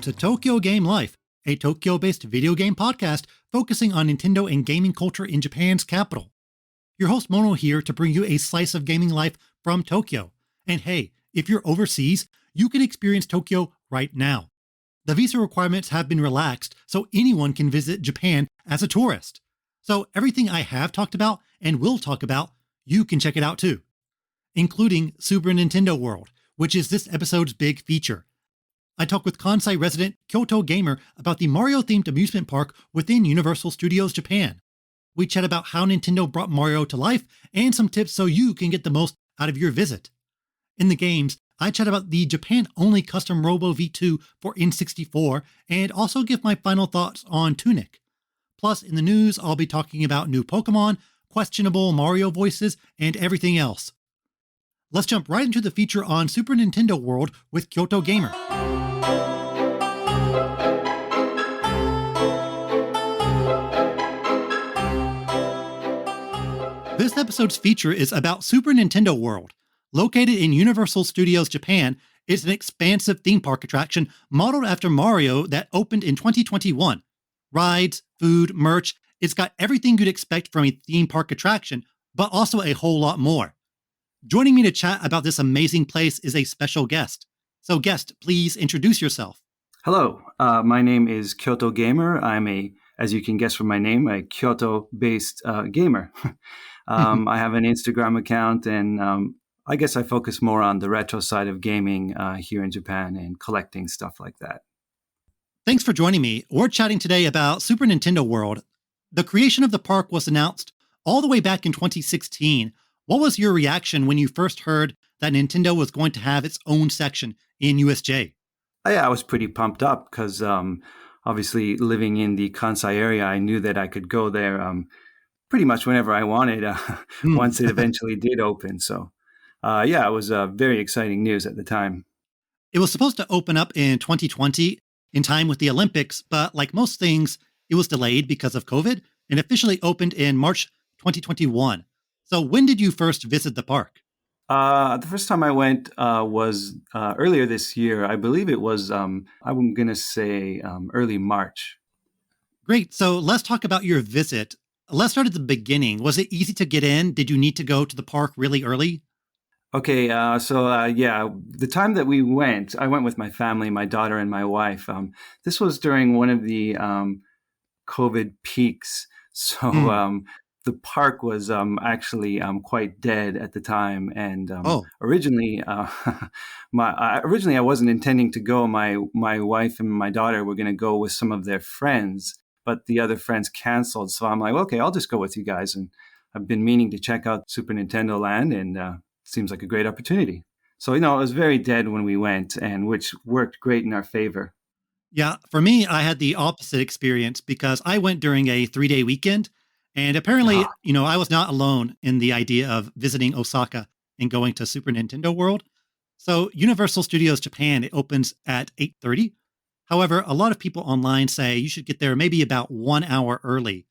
to Tokyo Game Life, a Tokyo-based video game podcast focusing on Nintendo and gaming culture in Japan's capital. Your host Mono here to bring you a slice of gaming life from Tokyo. And hey, if you're overseas, you can experience Tokyo right now. The visa requirements have been relaxed, so anyone can visit Japan as a tourist. So everything I have talked about and will talk about, you can check it out too, including Super Nintendo World, which is this episode's big feature. I talk with Kansai resident KyotoGamer about the Mario-themed amusement park within Universal Studios Japan. We chat about how Nintendo brought Mario to life and some tips so you can get the most out of your visit. In the games, I chat about the Japan-only Custom Robo V2 for N64 and also give my final thoughts on Tunic. Plus, in the news, I'll be talking about new Pokemon, questionable Mario voices, and everything else. Let's jump right into the feature on Super Nintendo World with KyotoGamer. This episode's feature is about Super Nintendo World. Located in Universal Studios Japan, it's an expansive theme park attraction modeled after Mario that opened in 2021. Rides, food, merch, it's got everything you'd expect from a theme park attraction, but also a whole lot more. Joining me to chat about this amazing place is a special guest. So guest, please introduce yourself. Hello, my name is KyotoGamer. I'm as you can guess from my name, a Kyoto-based gamer. I have an Instagram account, and I guess I focus more on the retro side of gaming here in Japan and collecting stuff like that. Thanks for joining me. We're chatting today about Super Nintendo World. The creation of the park was announced all the way back in 2016. What was your reaction when you first heard that Nintendo was going to have its own section in USJ? Yeah, I was pretty pumped up because obviously living in the Kansai area, I knew that I could go there pretty much whenever I wanted once it eventually did open. So it was very exciting news at the time. It was supposed to open up in 2020 in time with the Olympics, but like most things, it was delayed because of COVID and officially opened in March 2021. So when did you first visit the park? The first time I went was earlier this year. I believe it was, I'm going to say early March. Great. So let's talk about your visit. Let's start at the beginning. Was it easy to get in? Did you need to go to the park really early? Okay, the time that we went, I went with my family, my daughter and my wife. This was during one of the COVID peaks. So the park was actually quite dead at the time. And originally, I wasn't intending to go. My wife and my daughter were going to go with some of their friends, but the other friends canceled. So I'm like, okay, I'll just go with you guys. And I've been meaning to check out Super Nintendo Land, and seems like a great opportunity. So, it was very dead when we went, and which worked great in our favor. Yeah, for me, I had the opposite experience because I went during a 3-day weekend. And apparently, I was not alone in the idea of visiting Osaka and going to Super Nintendo World. So Universal Studios Japan, it opens at 8:30. However, a lot of people online say you should get there maybe about 1 hour early.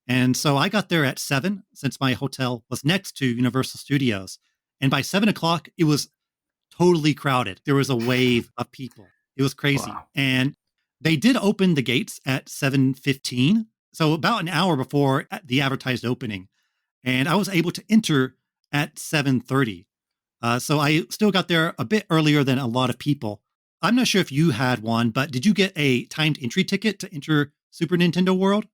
And so I got there at 7 since my hotel was next to Universal Studios. And by 7 o'clock, it was totally crowded. There was a wave of people. It was crazy. Wow. And they did open the gates at 7:15. So about an hour before the advertised opening. And I was able to enter at 7:30. So I still got there a bit earlier than a lot of people. I'm not sure if you had one, but did you get a timed entry ticket to enter Super Nintendo World?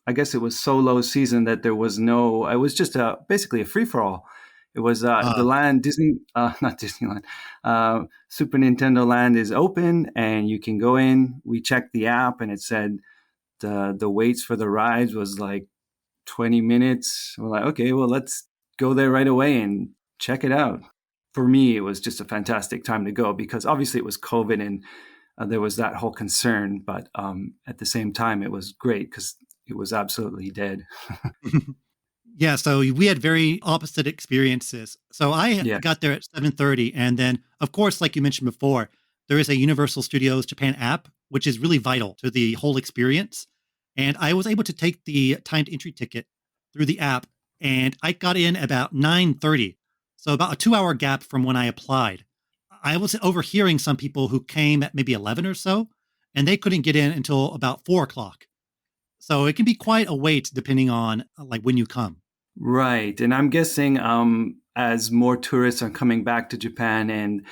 I guess it was so low season that it was just basically a free-for-all. It was the land, not Disneyland, Super Nintendo Land is open and you can go in. We checked the app and it said, the waits for the rides was like 20 minutes. We're like, okay, well, let's go there right away and check it out. For me, it was just a fantastic time to go because obviously it was COVID and there was that whole concern. But at the same time, it was great because it was absolutely dead. Yeah, so we had very opposite experiences. So I got there at 7:30. And then, of course, like you mentioned before, there is a Universal Studios Japan app, which is really vital to the whole experience. And I was able to take the timed entry ticket through the app, and I got in about 9:30. So about a 2-hour gap from when I applied. I was overhearing some people who came at maybe 11 or so, and they couldn't get in until about 4 o'clock. So it can be quite a wait depending on like when you come. Right. And I'm guessing as more tourists are coming back to Japan and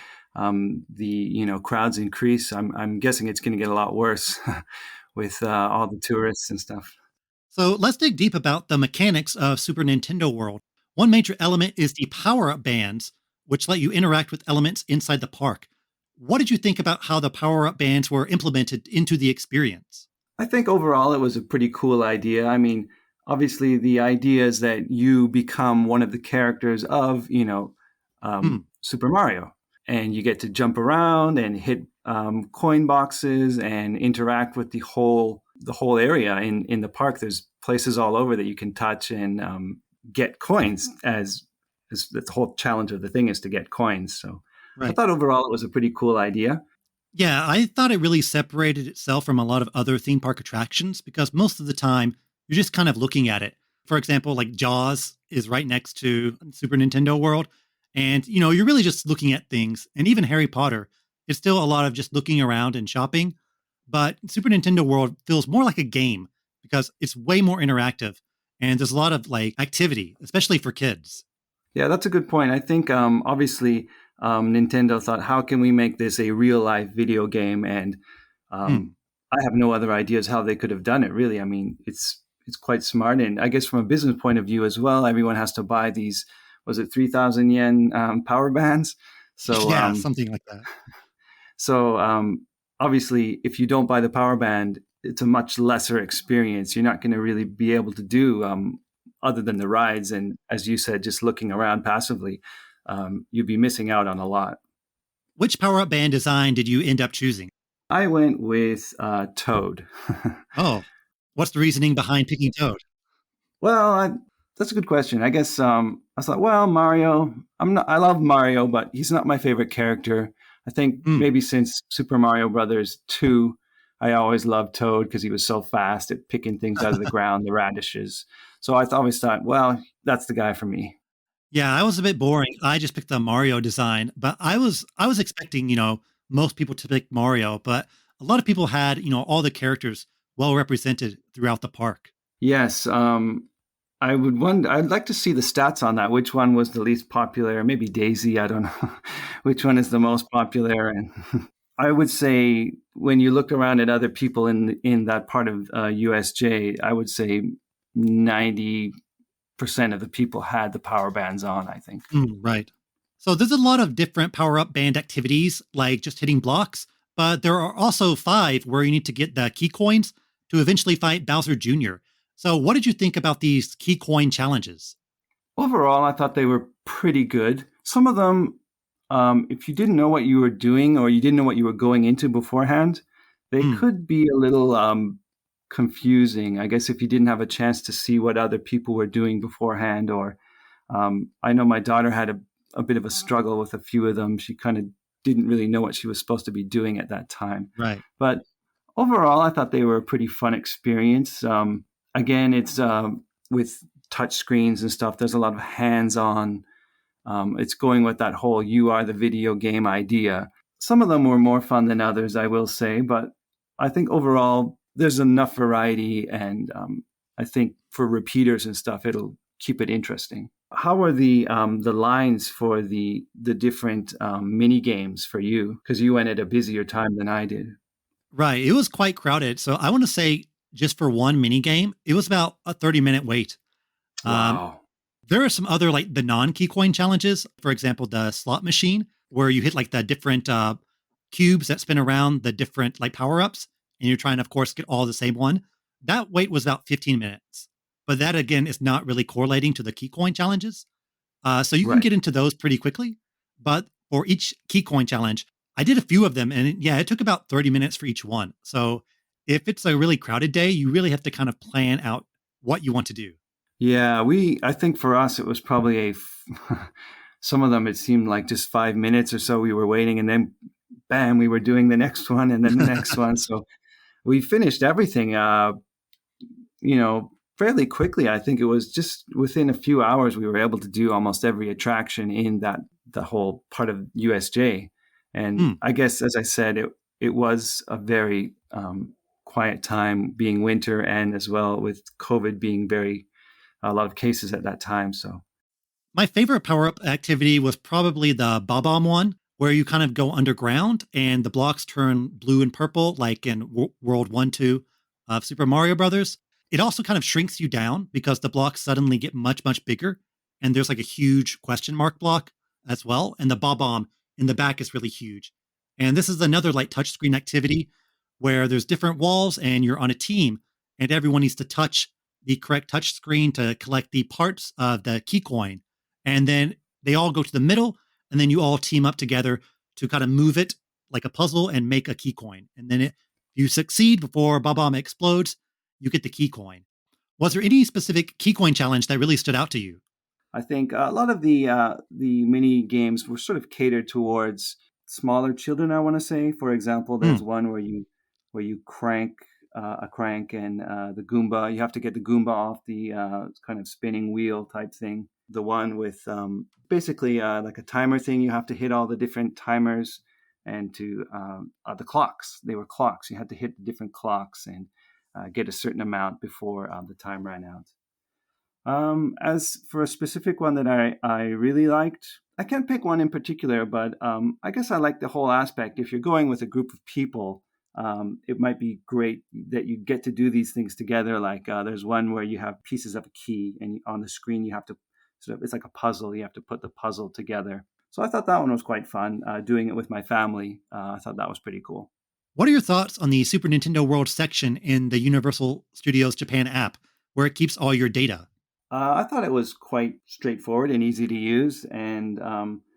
the crowds increase, I'm guessing it's going to get a lot worse with all the tourists and stuff. So let's dig deep about the mechanics of Super Nintendo World. One major element is the power-up bands, which let you interact with elements inside the park. What did you think about how the power-up bands were implemented into the experience? I think overall it was a pretty cool idea. I mean, obviously the idea is that you become one of the characters of, Super Mario, and you get to jump around and hit coin boxes and interact with the whole area in the park. There's places all over that you can touch and get coins as the whole challenge of the thing is to get coins. So I Right. thought overall it was a pretty cool idea. Yeah, I thought it really separated itself from a lot of other theme park attractions because most of the time you're just kind of looking at it. For example, like Jaws is right next to Super Nintendo World. And, you're really just looking at things. And even Harry Potter is still a lot of just looking around and shopping. But Super Nintendo World feels more like a game because it's way more interactive. And there's a lot of like activity, especially for kids. Yeah, that's a good point. I think obviously Nintendo thought, how can we make this a real life video game? And Hmm. I have no other ideas how they could have done it. Really, I mean, it's quite smart, and I guess from a business point of view as well, everyone has to buy these. Was it 3,000 yen power bands? So Yeah, something like that. so obviously, if you don't buy the power band, it's a much lesser experience. You're not going to really be able to do other than the rides, and as you said, just looking around passively, you'd be missing out on a lot. Which power up band design did you end up choosing? I went with Toad. Oh, what's the reasoning behind picking Toad? Well, that's a good question. I guess I thought, well, Mario. I love Mario, but he's not my favorite character. I think Hmm. maybe since Super Mario Brothers 2, I always loved Toad because he was so fast at picking things out of the ground, the radishes. So I always thought, well, that's the guy for me. Yeah, I was a bit boring. I just picked the Mario design, but I was expecting, most people to pick Mario, but a lot of people had, all the characters well represented throughout the park. Yes, I would wonder. I'd like to see the stats on that. Which one was the least popular? Maybe Daisy. I don't know. Which one is the most popular? And I would say when you look around at other people in that part of USJ, I would say 90% of the people had the power bands on. I think. Right. So there's a lot of different power up band activities, like just hitting blocks, but there are also 5 where you need to get the key coins to eventually fight Bowser Jr. So what did you think about these key coin challenges? Overall, I thought they were pretty good. Some of them, if you didn't know what you were doing or you didn't know what you were going into beforehand, they Hmm. could be a little confusing. I guess if you didn't have a chance to see what other people were doing beforehand, or I know my daughter had a bit of a struggle with a few of them. She kind of didn't really know what she was supposed to be doing at that time. Right. But overall, I thought they were a pretty fun experience. Again, it's with touch screens and stuff. There's a lot of hands-on. It's going with that whole "you are the video game" idea. Some of them were more fun than others, I will say, but I think overall there's enough variety, and I think for repeaters and stuff, it'll keep it interesting. How are the lines for the different mini games for you? Because you went at a busier time than I did. Right. It was quite crowded. So I want to say just for one mini game, it was about a 30-minute wait. Um, Wow. there are some other like the non-key coin challenges. For example, the slot machine where you hit like the different cubes that spin around the different like power-ups, and you're trying to, of course, get all the same one. That wait was about 15 minutes. But that again is not really correlating to the key coin challenges. So you can Right. get into those pretty quickly. But for each key coin challenge, I did a few of them, and yeah, it took about 30 minutes for each one. So if it's a really crowded day, you really have to kind of plan out what you want to do. Yeah, I think for us, it was probably some of them, it seemed like just 5 minutes or so we were waiting, and then bam, we were doing the next one and then the next one. So we finished everything, fairly quickly. I think it was just within a few hours, we were able to do almost every attraction in the whole part of USJ. And Hmm. I guess, as I said, it was a very quiet time being winter, and as well with COVID being a lot of cases at that time. So My favorite power-up activity was probably the Bob-omb one, where you kind of go underground and the blocks turn blue and purple, like in World 1, 2 of Super Mario Brothers. It also kind of shrinks you down because the blocks suddenly get much, much bigger. And there's like a huge question mark block as well. And the Bob-omb in the back is really huge. And this is another like touchscreen activity where there's different walls and you're on a team and everyone needs to touch the correct touch screen to collect the parts of the key coin. And then they all go to the middle, and then you all team up together to kind of move it like a puzzle and make a key coin. And then if you succeed before Bob-omb explodes, you get the key coin. Was there any specific key coin challenge that really stood out to you? I think a lot of the mini games were sort of catered towards smaller children. I want to say, for example, there's one where you crank a crank and the Goomba. You have to get the Goomba off the kind of spinning wheel type thing. The one with basically like a timer thing. You have to hit all the different timers and to the clocks. They were clocks. You had to hit the different clocks and get a certain amount before the time ran out. As for a specific one that I really liked, I can't pick one in particular, but I guess I like the whole aspect. If you're going with a group of people, it might be great that you get to do these things together. Like there's one where you have pieces of a key and on the screen you have to it's like a puzzle. You have to put the puzzle together. So I thought that one was quite fun. Doing it with my family, I thought that was pretty cool. What are your thoughts on the Super Nintendo World section in the Universal Studios Japan app, where it keeps all your data? I thought it was quite straightforward and easy to use, and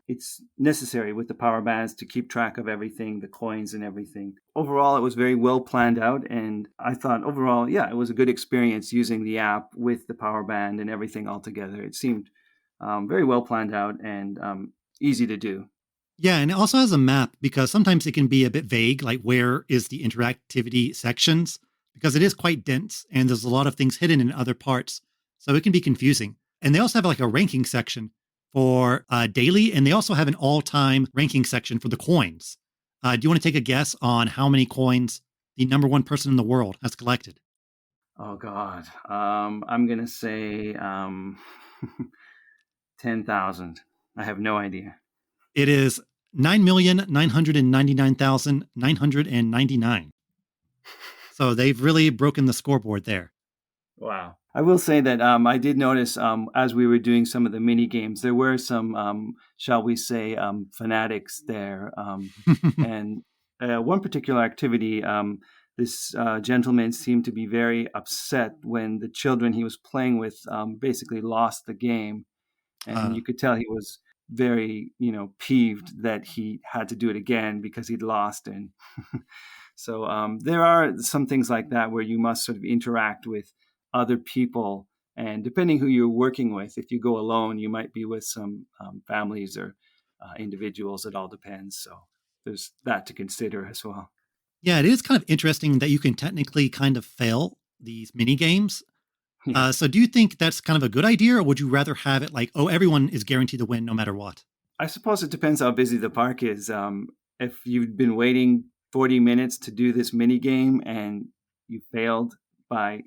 it's necessary with the power bands to keep track of everything, the coins and everything. Overall, it was very well planned out, and I thought overall, yeah, it was a good experience using the app with the power band and everything all together. It seemed very well planned out and easy to do. Yeah, and it also has a map because sometimes it can be a bit vague, like where is the interactivity sections, because it is quite dense and there's a lot of things hidden in other parts. So it can be confusing. And they also have like a ranking section for daily, and they also have an all-time ranking section for the coins. Do you want to take a guess on how many coins the number one person in the world has collected? Oh, God. I'm going to say 10,000. I have no idea. It is 9,999,999. So they've really broken the scoreboard there. Wow. I will say that I did notice as we were doing some of the mini games, there were some, shall we say, fanatics there. And one particular activity, this gentleman seemed to be very upset when the children he was playing with basically lost the game. And you could tell he was very, peeved that he had to do it again because he'd lost. And so there are some things like that where you must sort of interact with other people, and depending who you're working with, if you go alone, you might be with some families or individuals. It all depends. So there's that to consider as well. Yeah, it is kind of interesting that you can technically kind of fail these mini games. Yeah. So do you think that's kind of a good idea, or would you rather have it like, oh, everyone is guaranteed to win no matter what? I suppose it depends how busy the park is. If you've been waiting 40 minutes to do this mini game and you failed by,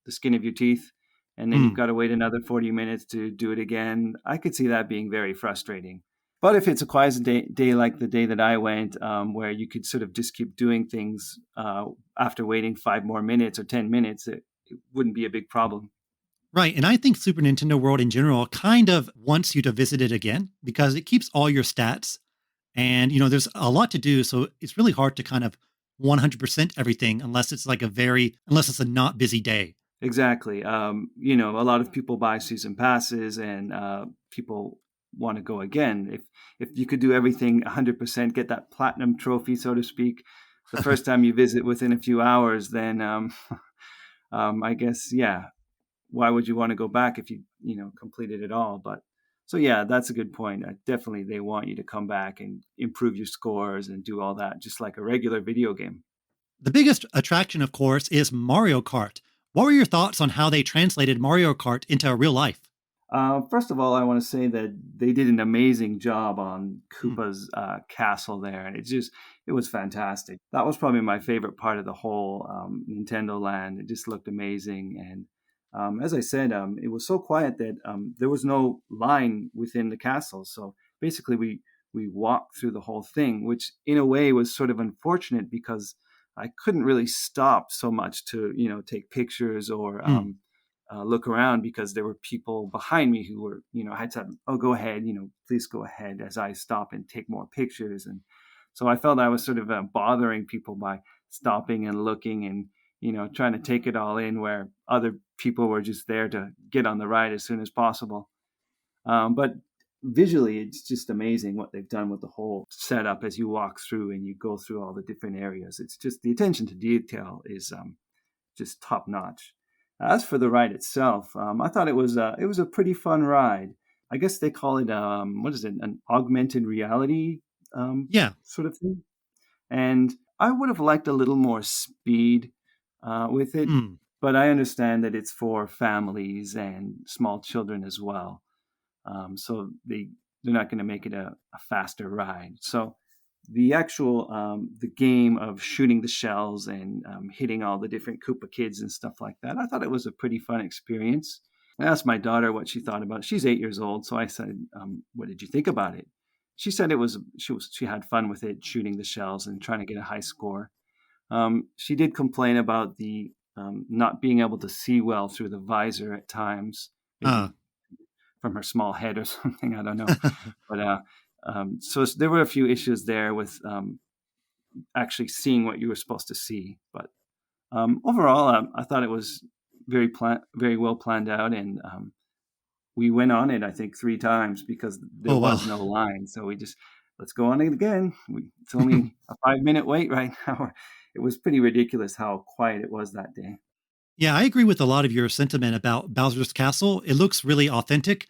the skin of your teeth, and then you've got to wait another 40 minutes to do it again, I could see that being very frustrating. But if it's a quiet day like the day that I went, where you could sort of just keep doing things after waiting 5 more minutes or 10 minutes, it wouldn't be a big problem. Right. And I think Super Nintendo World in general kind of wants you to visit it again because it keeps all your stats. And, there's a lot to do. So it's really hard to kind of 100% everything unless it's unless it's a not busy day. Exactly. A lot of people buy season passes and people want to go again. If you could do everything 100%, get that platinum trophy, so to speak, the first time you visit within a few hours, then I guess, yeah, why would you want to go back if you completed it all? But so, yeah, that's a good point. Definitely, they want you to come back and improve your scores and do all that, just like a regular video game. The biggest attraction, of course, is Mario Kart. What were your thoughts on how they translated Mario Kart into real life? First of all, I want to say that they did an amazing job on Koopa's castle there. It was fantastic. That was probably my favorite part of the whole Nintendo Land. It just looked amazing. And as I said, it was so quiet that there was no line within the castle. So basically, we walked through the whole thing, which in a way was sort of unfortunate because I couldn't really stop so much to, take pictures or look around because there were people behind me who were, I had to, oh, go ahead, please go ahead as I stop and take more pictures. And so I felt I was sort of bothering people by stopping and looking and, trying to take it all in where other people were just there to get on the ride as soon as possible. But visually, it's just amazing what they've done with the whole setup as you walk through and you go through all the different areas. It's just the attention to detail is just top notch. As for the ride itself, I thought it was a pretty fun ride. I guess they call it what is it, an augmented reality Yeah. sort of thing. And I would have liked a little more speed with it, but I understand that it's for families and small children as well. So they're not going to make it a faster ride. So the actual the game of shooting the shells and hitting all the different Koopa kids and stuff like that, I thought it was a pretty fun experience. I asked my daughter what she thought about it. She's 8 years old, so I said, "What did you think about it?" She said she had fun with it, shooting the shells and trying to get a high score. She did complain about the not being able to see well through the visor at times. Maybe from her small head or something. I don't know. But so there were a few issues there with actually seeing what you were supposed to see. But overall, I thought it was very well planned out. And we went on it, I think, 3 times because there was no line. So let's go on it again. It's only a 5-minute wait right now. It was pretty ridiculous how quiet it was that day. Yeah, I agree with a lot of your sentiment about Bowser's Castle. It looks really authentic,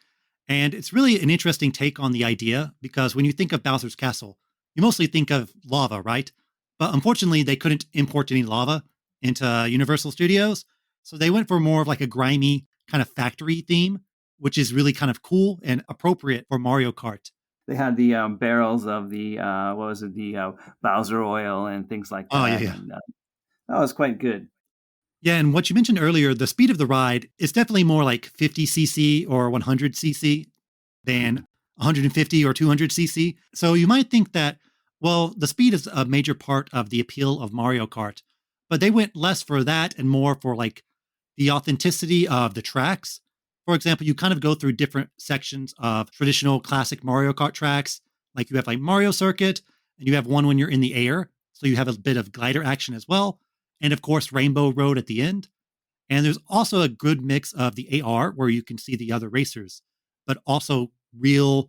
and it's really an interesting take on the idea because when you think of Bowser's Castle, you mostly think of lava, right? But unfortunately, they couldn't import any lava into Universal Studios, so they went for more of like a grimy kind of factory theme, which is really kind of cool and appropriate for Mario Kart. They had the barrels of the Bowser oil and things like that. Oh, yeah. And that was quite good. Yeah, and what you mentioned earlier, the speed of the ride is definitely more like 50cc or 100cc than 150 or 200cc. So you might think that, well, the speed is a major part of the appeal of Mario Kart, but they went less for that and more for like the authenticity of the tracks. For example, you kind of go through different sections of traditional classic Mario Kart tracks. Like you have like Mario Circuit, and you have one when you're in the air. So you have a bit of glider action as well. And of course, Rainbow Road at the end. And there's also a good mix of the AR where you can see the other racers, but also real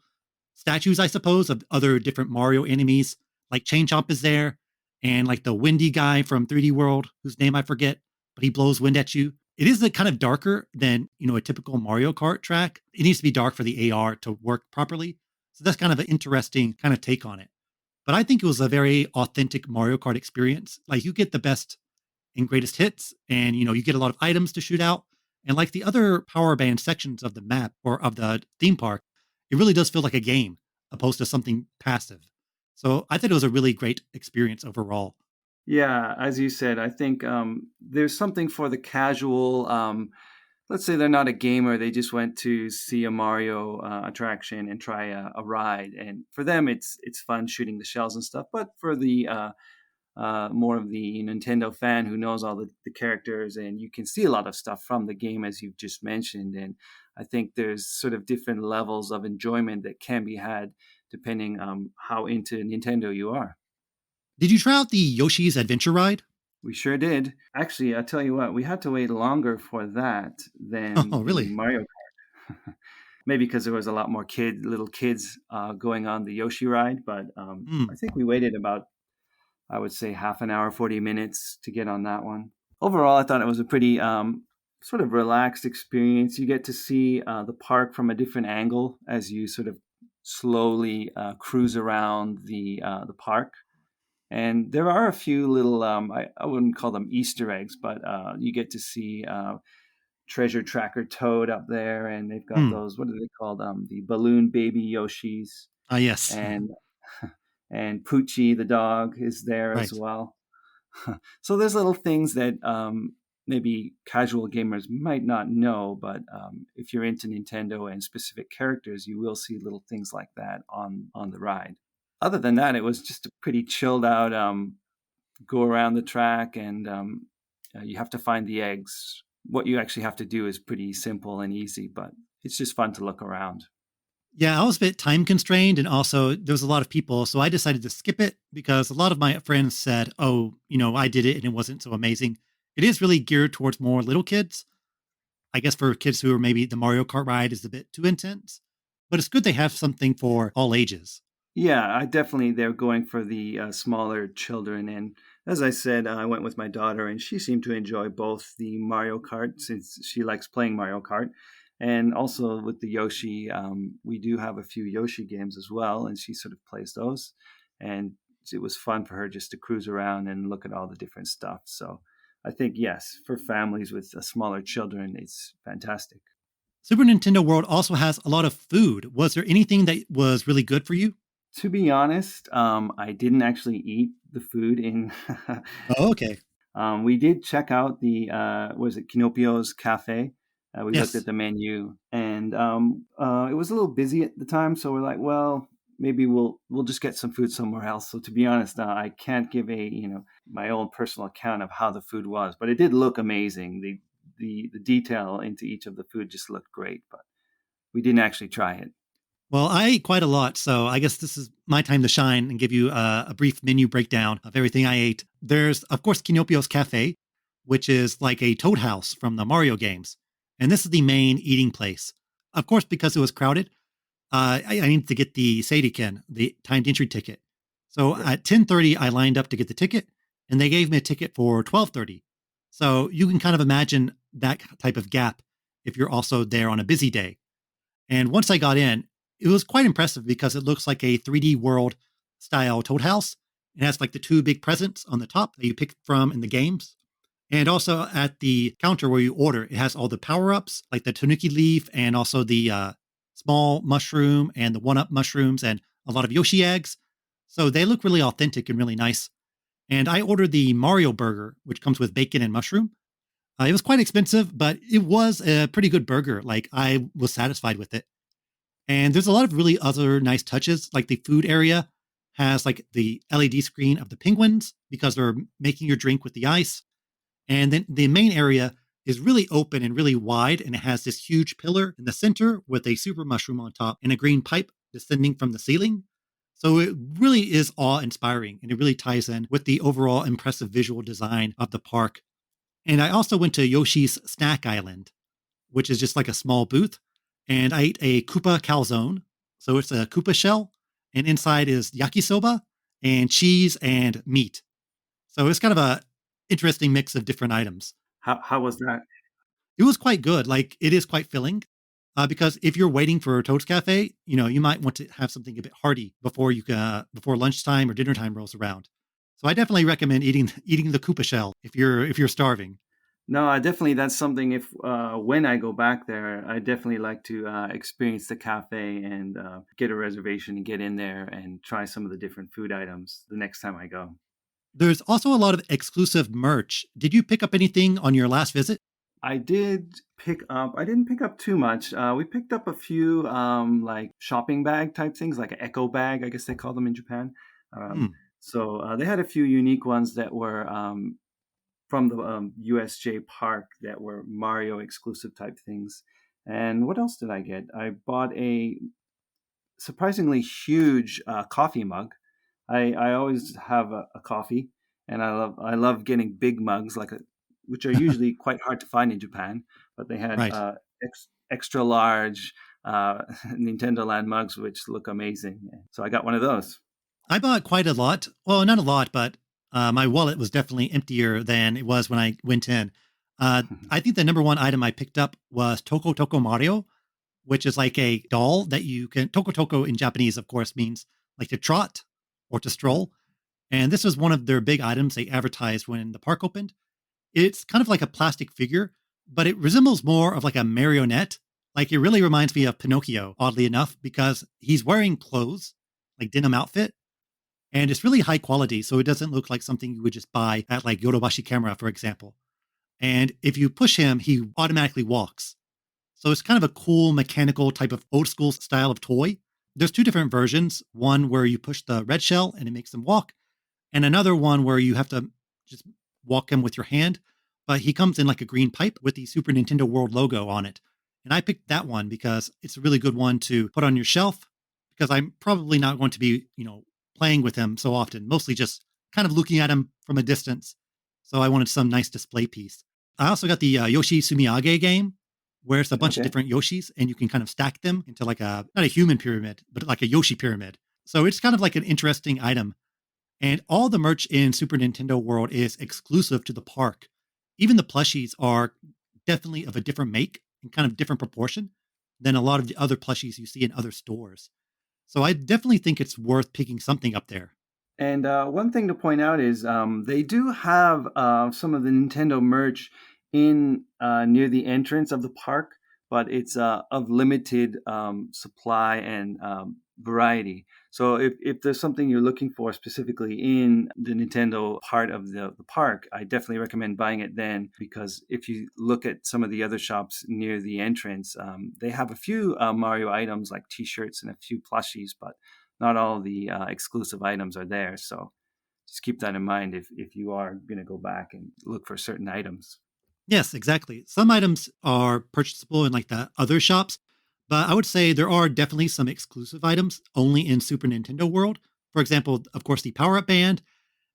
statues, I suppose, of other different Mario enemies. Like Chain Chomp is there, and like the windy guy from 3D World, whose name I forget, but he blows wind at you. It is kind of darker than, a typical Mario Kart track. It needs to be dark for the AR to work properly. So that's kind of an interesting kind of take on it. But I think it was a very authentic Mario Kart experience. Like you get the best and greatest hits, and you get a lot of items to shoot out. And like the other power band sections of the map or of the theme park, it really does feel like a game opposed to something passive. So I thought it was a really great experience overall. Yeah, as you said, I think there's something for the casual. Let's say they're not a gamer; they just went to see a Mario attraction and try a ride, and for them, it's fun shooting the shells and stuff. But for the more of the Nintendo fan who knows all the characters, and you can see a lot of stuff from the game, as you've just mentioned. And I think there's sort of different levels of enjoyment that can be had depending how into Nintendo you are. Did you try out the Yoshi's Adventure Ride? We sure did. Actually, I tell you what, we had to wait longer for that than Oh, the really? Mario Kart. Maybe because there was a lot more little kids going on the Yoshi ride, but I think we waited about, I would say, half an hour, 40 minutes to get on that one. Overall, I thought it was a pretty sort of relaxed experience. You get to see the park from a different angle as you sort of slowly cruise around the park. And there are a few little, I wouldn't call them Easter eggs, but you get to see treasure tracker Toad up there, and they've got those, what are they called? The balloon baby Yoshis, Yes. and and Poochie the dog is there as Right. well. So there's little things that maybe casual gamers might not know, but if you're into Nintendo and specific characters, you will see little things like that on the ride. Other than that, it was just a pretty chilled out go around the track, and you have to find the eggs. What you actually have to do is pretty simple and easy, but it's just fun to look around. Yeah, I was a bit time constrained, and also there was a lot of people, so I decided to skip it because a lot of my friends said, "Oh, I did it and it wasn't so amazing." It is really geared towards more little kids. I guess for kids who are maybe the Mario Kart ride is a bit too intense, but it's good they have something for all ages. Yeah, I definitely they're going for the smaller children, and as I said, I went with my daughter, and she seemed to enjoy both the Mario Kart since she likes playing Mario Kart, and also with the Yoshi. We do have a few Yoshi games as well, and she sort of plays those, and it was fun for her just to cruise around and look at all the different stuff. So I think yes, for families with smaller children, it's fantastic. Super Nintendo World also has a lot of food. Was there anything that was really good for you? To be honest, I didn't actually eat the food in. Oh, okay. We did check out the was it Kinopio's Cafe. We looked at Yes. the menu, and it was a little busy at the time, so we're like, well, maybe we'll just get some food somewhere else. So to be honest, I can't give a my own personal account of how the food was, but it did look amazing. The detail into each of the food just looked great, but we didn't actually try it. Well, I ate quite a lot, so I guess this is my time to shine and give you a brief menu breakdown of everything I ate. There's, of course, Kinopio's Cafe, which is like a Toad House from the Mario games. And this is the main eating place. Of course, because it was crowded, I needed to get the Seidiken, the timed entry ticket. So Right. at 10:30, I lined up to get the ticket, and they gave me a ticket for 12:30. So you can kind of imagine that type of gap if you're also there on a busy day. And once I got in, it was quite impressive because it looks like a 3D world style Toad House. It has like the two big presents on the top that you pick from in the games. And also at the counter where you order, it has all the power ups like the Tunic leaf and also the small mushroom and the one up mushrooms and a lot of Yoshi eggs. So they look really authentic and really nice. And I ordered the Mario burger, which comes with bacon and mushroom. It was quite expensive, but it was a pretty good burger. Like I was satisfied with it. And there's a lot of really other nice touches, like the food area has like the LED screen of the penguins because they're making your drink with the ice. And then the main area is really open and really wide, and it has this huge pillar in the center with a super mushroom on top and a green pipe descending from the ceiling. So it really is awe inspiring, and it really ties in with the overall impressive visual design of the park. And I also went to Yoshi's Snack Island, which is just like a small booth. And I ate a Koopa calzone. So it's a Koopa shell, and inside is yakisoba and cheese and meat. So it's kind of a interesting mix of different items. How was that? It was quite good. Like it is quite filling. Because if you're waiting for Toad's Cafe, you might want to have something a bit hearty before before lunchtime or dinner time rolls around. So I definitely recommend eating the Koopa shell if you're starving. No, I definitely that's something. If when I go back there, I definitely like to experience the cafe and get a reservation and get in there and try some of the different food items the next time I go. There's also a lot of exclusive merch. Did you pick up anything on your last visit? I did pick up. I didn't pick up too much. We picked up a few like shopping bag type things, like an echo bag, I guess they call them in Japan. Um, Hmm. so they had a few unique ones that were from the USJ park that were Mario exclusive type things. And what else did I get? I bought a surprisingly huge coffee mug. I always have a coffee, and I love getting big mugs which are usually quite hard to find in Japan. But they had Right. extra large Nintendo Land mugs, which look amazing. So I got one of those. I bought quite a lot. Well, not a lot, but my wallet was definitely emptier than it was when I went in. I think the number one item I picked up was Toko Toko Mario, which is like a doll that you can. Toko Toko in Japanese, of course, means like to trot or to stroll. And this was one of their big items they advertised when the park opened. It's kind of like a plastic figure, but it resembles more of like a marionette. Like it really reminds me of Pinocchio, oddly enough, because he's wearing clothes, like denim outfit, and it's really high quality. So it doesn't look like something you would just buy at like Yodobashi Camera, for example. And if you push him, he automatically walks. So it's kind of a cool mechanical type of old school style of toy. There's two different versions, one where you push the red shell and it makes him walk, and another one where you have to just walk him with your hand. But he comes in like a green pipe with the Super Nintendo World logo on it. And I picked that one because it's a really good one to put on your shelf because I'm probably not going to be, playing with him so often, mostly just kind of looking at him from a distance. So I wanted some nice display piece. I also got the Yoshi Sumiage game where it's a bunch of Okay. different Yoshis and you can kind of stack them into like not a human pyramid, but like a Yoshi pyramid. So it's kind of like an interesting item. And all the merch in Super Nintendo World is exclusive to the park. Even the plushies are definitely of a different make and kind of different proportion than a lot of the other plushies you see in other stores. So I definitely think it's worth picking something up there. And one thing to point out is they do have some of the Nintendo merch in near the entrance of the park, but it's of limited supply and variety. So if there's something you're looking for specifically in the Nintendo part of the park, I definitely recommend buying it then, because if you look at some of the other shops near the entrance, they have a few Mario items like T-shirts and a few plushies, but not all the exclusive items are there. So just keep that in mind if you are going to go back and look for certain items. Yes, exactly. Some items are purchasable in like the other shops, but I would say there are definitely some exclusive items only in Super Nintendo World. For example, of course, the Power Up Band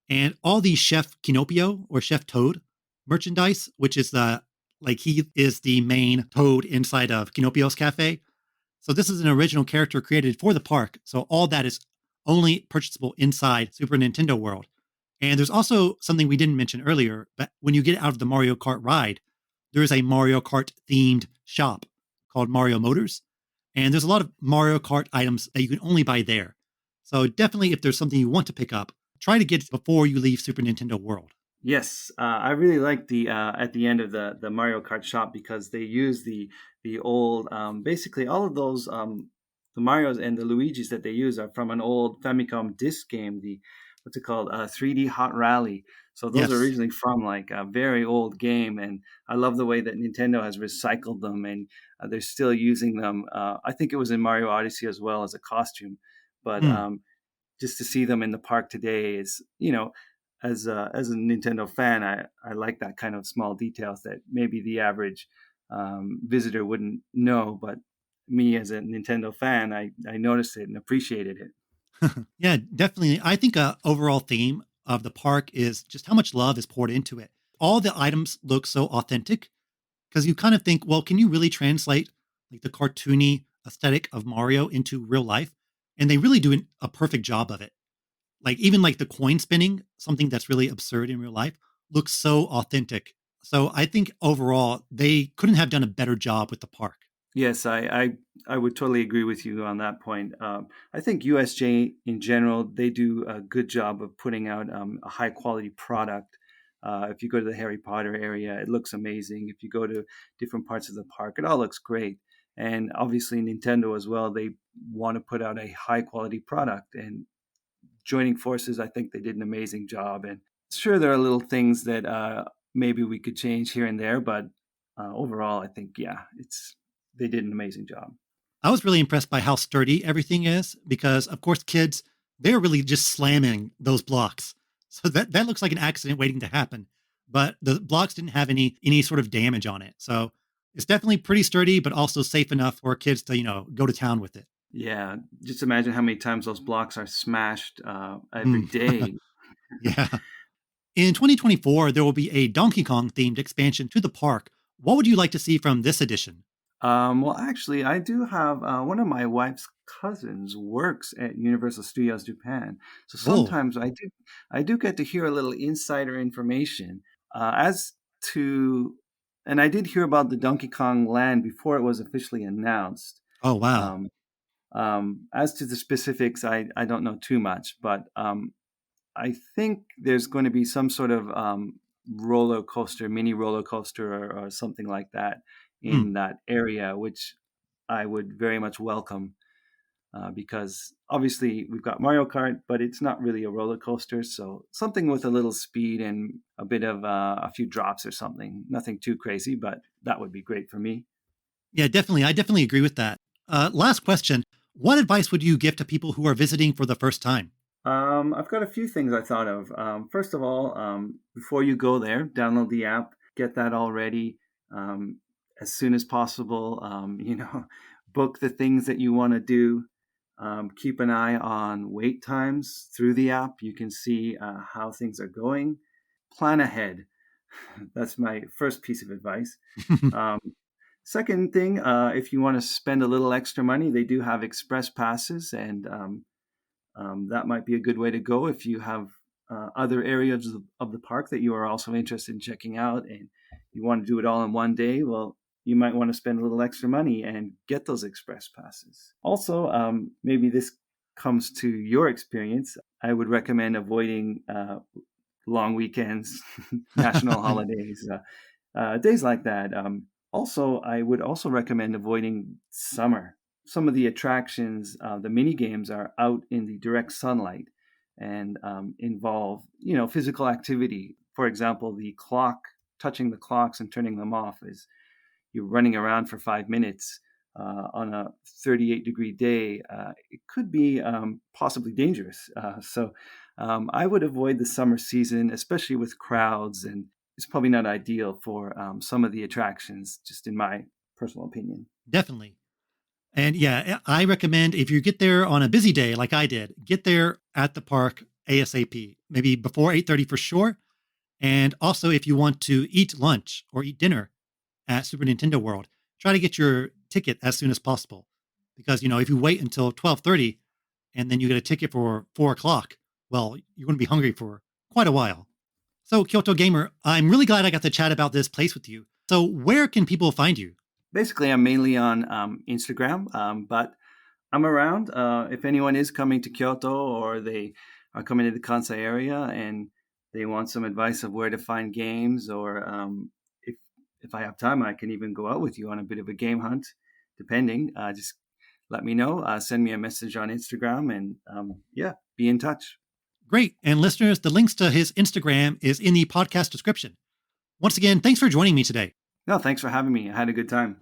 and all the Chef Kinopio or Chef Toad merchandise, which is he is the main toad inside of Kinopio's cafe. So this is an original character created for the park. So all that is only purchasable inside Super Nintendo World. And there's also something we didn't mention earlier, but when you get out of the Mario Kart ride, there is a Mario Kart themed shop called Mario Motors. And there's a lot of Mario Kart items that you can only buy there. So definitely, if there's something you want to pick up, try to get it before you leave Super Nintendo World. Yes, I really like the at the end of the Mario Kart shop, because they use the old basically all of those the Mario's and the Luigi's that they use are from an old Famicom disc game, the what's it called, 3D Hot Rally. So those are Yes. originally from like a very old game, and I love the way that Nintendo has recycled them, and they're still using them. I think it was in Mario Odyssey as well as a costume, but Mm. just to see them in the park today is, as a Nintendo fan, I like that kind of small details that maybe the average visitor wouldn't know, but me as a Nintendo fan, I noticed it and appreciated it. Yeah, definitely. I think a overall theme of the park is just how much love is poured into it. All the items look so authentic because you kind of think, well, can you really translate like the cartoony aesthetic of Mario into real life? And they really do a perfect job of it. Like even like the coin spinning, something that's really absurd in real life, looks so authentic. So I think overall they couldn't have done a better job with the park. Yes, I would totally agree with you on that point. I think USJ in general, they do a good job of putting out a high quality product. If you go to the Harry Potter area, it looks amazing. If you go to different parts of the park, it all looks great. And obviously, Nintendo as well, they want to put out a high quality product. And joining forces, I think they did an amazing job. And sure, there are little things that maybe we could change here and there, but overall, I think, yeah, it's they did an amazing job. I was really impressed by how sturdy everything is because, of course, kids, they're really just slamming those blocks. So that looks like an accident waiting to happen. But the blocks didn't have any sort of damage on it. So it's definitely pretty sturdy, but also safe enough for kids to, go to town with it. Yeah, just imagine how many times those blocks are smashed every Mm, day. yeah. In 2024, there will be a Donkey Kong themed expansion to the park. What would you like to see from this edition? Well, actually, I do have one of my wife's cousins works at Universal Studios Japan, so Oh, sometimes I do get to hear a little insider information as to, and I did hear about the Donkey Kong Land before it was officially announced. oh, wow. Um, as to the specifics, I don't know too much, but I think there's going to be some sort of mini roller coaster or something like that in that area, which I would very much welcome. Because obviously we've got Mario Kart, but it's not really a roller coaster. So something with a little speed and a bit of a few drops or something. Nothing too crazy, but that would be great for me. Yeah, definitely. I definitely agree with that. Last question. What advice would you give to people who are visiting for the first time? I've got a few things I thought of. First of all, before you go there, download the app, get that all ready as soon as possible. Book the things that you want to do. Keep an eye on wait times through the app. You can see how things are going. Plan ahead. That's my first piece of advice. Second thing, if you want to spend a little extra money, they do have express passes, and that might be a good way to go if you have other areas of the park that you are also interested in checking out and you want to do it all in one day. Well, you might want to spend a little extra money and get those express passes. Also, maybe this comes to your experience. I would recommend avoiding long weekends, national holidays, days like that. Also, I would also recommend avoiding summer. Some of the attractions, the mini games are out in the direct sunlight and involve, physical activity. For example, touching the clocks and turning them off is you're running around for 5 minutes on a 38-degree day. It could be possibly dangerous. So I would avoid the summer season, especially with crowds, and it's probably not ideal for some of the attractions, just in my personal opinion. Definitely. And yeah, I recommend if you get there on a busy day like I did, get there at the park ASAP, maybe before 8:30 for sure. And also if you want to eat lunch or eat dinner at Super Nintendo World, try to get your ticket as soon as possible. Because, if you wait until 12:30 and then you get a ticket for 4 o'clock, well, you're going to be hungry for quite a while. So Kyoto Gamer, I'm really glad I got to chat about this place with you. So where can people find you? Basically, I'm mainly on Instagram, but I'm around. If anyone is coming to Kyoto or they are coming to the Kansai area and they want some advice of where to find games, or if I have time, I can even go out with you on a bit of a game hunt, depending. Just let me know. Send me a message on Instagram and be in touch. Great. And listeners, the links to his Instagram is in the podcast description. Once again, thanks for joining me today. No, thanks for having me. I had a good time.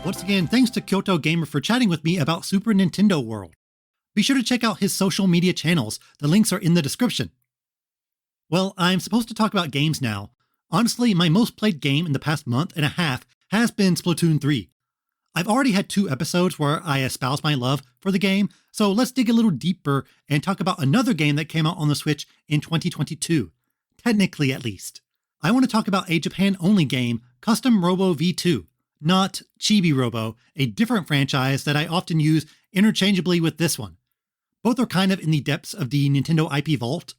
Once again, thanks to Kyoto Gamer for chatting with me about Super Nintendo World. Be sure to check out his social media channels. The links are in the description. Well, I'm supposed to talk about games now. Honestly, my most played game in the past month and a half has been Splatoon 3. I've already had 2 episodes where I espouse my love for the game, so let's dig a little deeper and talk about another game that came out on the Switch in 2022. Technically, at least. I want to talk about a Japan-only game, Custom Robo V2, not Chibi Robo, a different franchise that I often use interchangeably with this one. Both are kind of in the depths of the Nintendo IP vault.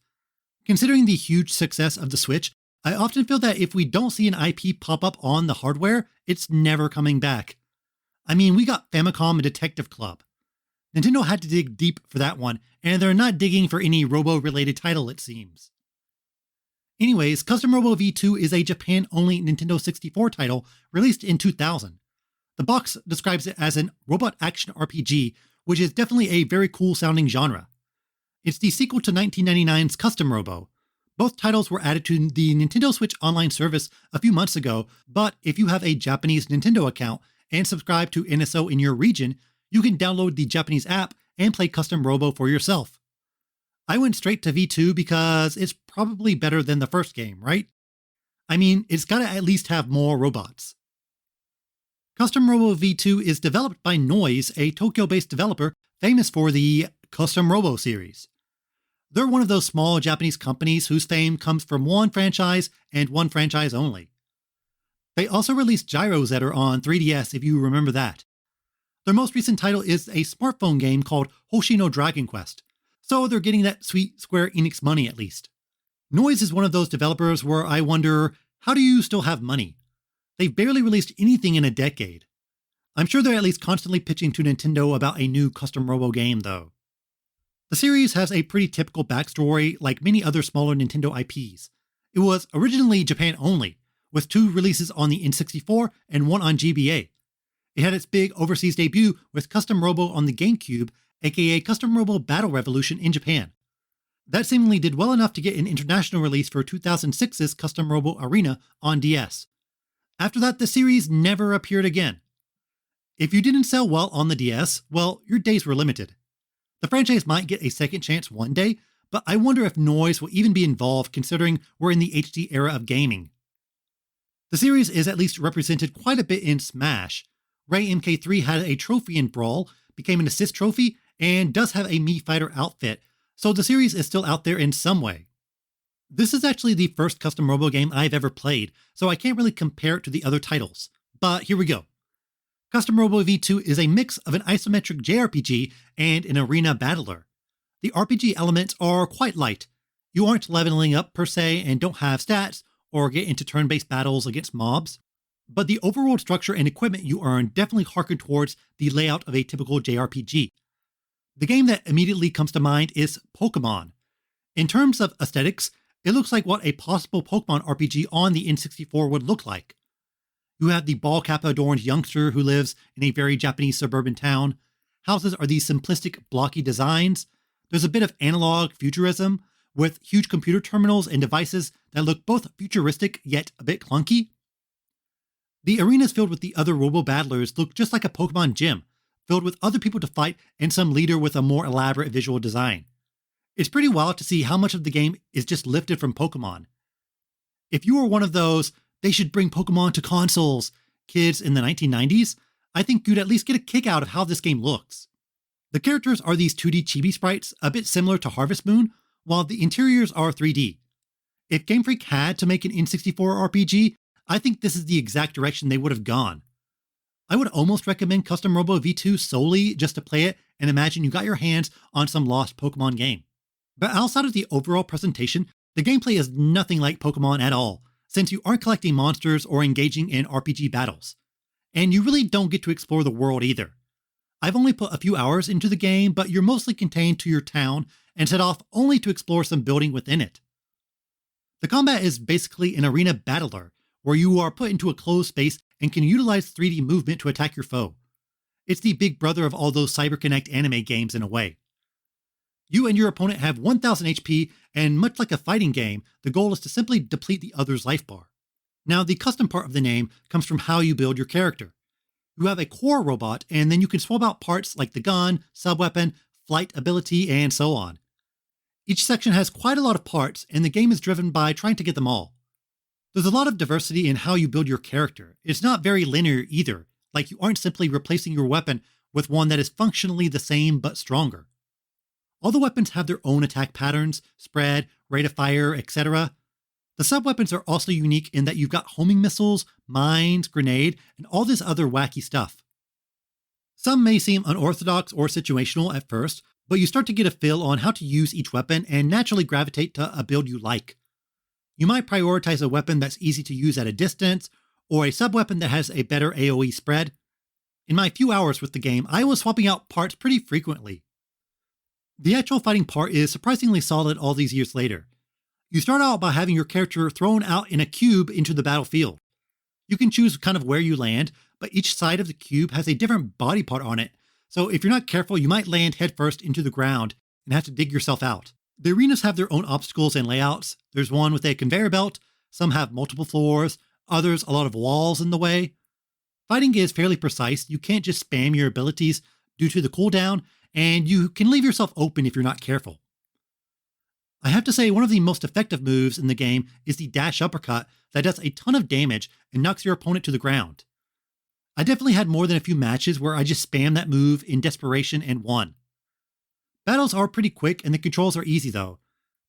Considering the huge success of the Switch, I often feel that if we don't see an IP pop up on the hardware, it's never coming back. I mean, we got Famicom and Detective Club. Nintendo had to dig deep for that one, and they're not digging for any Robo-related title, it seems. Anyways, Custom Robo V2 is a Japan-only Nintendo 64 title released in 2000. The box describes it as an robot action RPG, which is definitely a very cool-sounding genre. It's the sequel to 1999's Custom Robo. Both titles were added to the Nintendo Switch Online service a few months ago, but if you have a Japanese Nintendo account and subscribe to NSO in your region, you can download the Japanese app and play Custom Robo for yourself. I went straight to V2 because it's probably better than the first game, right? I mean, it's gotta at least have more robots. Custom Robo V2 is developed by Noise, a Tokyo-based developer famous for the Custom Robo series. They're one of those small Japanese companies whose fame comes from one franchise and one franchise only. They also released Gyro Zetter on 3DS, if you remember that. Their most recent title is a smartphone game called Hoshi no Dragon Quest, so they're getting that sweet Square Enix money at least. Noise is one of those developers where I wonder, how do you still have money? They've barely released anything in a decade. I'm sure they're at least constantly pitching to Nintendo about a new Custom Robo game, though. The series has a pretty typical backstory like many other smaller Nintendo IPs. It was originally Japan only, with 2 releases on the N64 and 1 on GBA. It had its big overseas debut with Custom Robo on the GameCube, aka Custom Robo Battle Revolution in Japan. That seemingly did well enough to get an international release for 2006's Custom Robo Arena on DS. After that, the series never appeared again. If you didn't sell well on the DS, well, your days were limited. The franchise might get a second chance one day, but I wonder if noise will even be involved considering we're in the HD era of gaming. The series is at least represented quite a bit in Smash. Ray MK3 had a trophy in Brawl, became an assist trophy, and does have a Mii Fighter outfit, so the series is still out there in some way. This is actually the first Custom Robo game I've ever played, so I can't really compare it to the other titles. But here we go. Custom Robo V2 is a mix of an isometric JRPG and an arena battler. The RPG elements are quite light. You aren't leveling up per se and don't have stats or get into turn-based battles against mobs, but the overworld structure and equipment you earn definitely harken towards the layout of a typical JRPG. The game that immediately comes to mind is Pokemon. In terms of aesthetics, it looks like what a possible Pokemon RPG on the N64 would look like. You have the ball cap adorned youngster who lives in a very Japanese suburban town. Houses are these simplistic, blocky designs. There's a bit of analog futurism with huge computer terminals and devices that look both futuristic yet a bit clunky. The arenas filled with the other Robo Battlers look just like a Pokemon gym, filled with other people to fight and some leader with a more elaborate visual design. It's pretty wild to see how much of the game is just lifted from Pokemon. If you were one of those "they should bring Pokemon to consoles" kids in the 1990s, I think you'd at least get a kick out of how this game looks. The characters are these 2D chibi sprites, a bit similar to Harvest Moon, while the interiors are 3D. If Game Freak had to make an N64 RPG, I think this is the exact direction they would have gone. I would almost recommend Custom Robo V2 solely just to play it and imagine you got your hands on some lost Pokemon game. But outside of the overall presentation, the gameplay is nothing like Pokemon at all, since you aren't collecting monsters or engaging in RPG battles. And you really don't get to explore the world either. I've only put a few hours into the game, but you're mostly contained to your town and set off only to explore some building within it. The combat is basically an arena battler, where you are put into a closed space and can utilize 3D movement to attack your foe. It's the big brother of all those CyberConnect anime games in a way. You and your opponent have 1000 HP, and much like a fighting game, the goal is to simply deplete the other's life bar. Now, the custom part of the name comes from how you build your character. You have a core robot, and then you can swap out parts like the gun, subweapon, flight ability, and so on. Each section has quite a lot of parts, and the game is driven by trying to get them all. There's a lot of diversity in how you build your character. It's not very linear either, like you aren't simply replacing your weapon with one that is functionally the same but stronger. All the weapons have their own attack patterns, spread, rate of fire, etc. The sub-weapons are also unique in that you've got homing missiles, mines, grenade, and all this other wacky stuff. Some may seem unorthodox or situational at first, but you start to get a feel on how to use each weapon and naturally gravitate to a build you like. You might prioritize a weapon that's easy to use at a distance, or a sub-weapon that has a better AoE spread. In my few hours with the game, I was swapping out parts pretty frequently. The actual fighting part is surprisingly solid all these years later. You start out by having your character thrown out in a cube into the battlefield. You can choose kind of where you land, but each side of the cube has a different body part on it, so if you're not careful, you might land headfirst into the ground and have to dig yourself out. The arenas have their own obstacles and layouts. There's one with a conveyor belt, some have multiple floors, others a lot of walls in the way. Fighting is fairly precise. You can't just spam your abilities due to the cooldown, and you can leave yourself open if you're not careful. I have to say, one of the most effective moves in the game is the dash uppercut that does a ton of damage and knocks your opponent to the ground. I definitely had more than a few matches where I just spammed that move in desperation and won. Battles are pretty quick and the controls are easy though.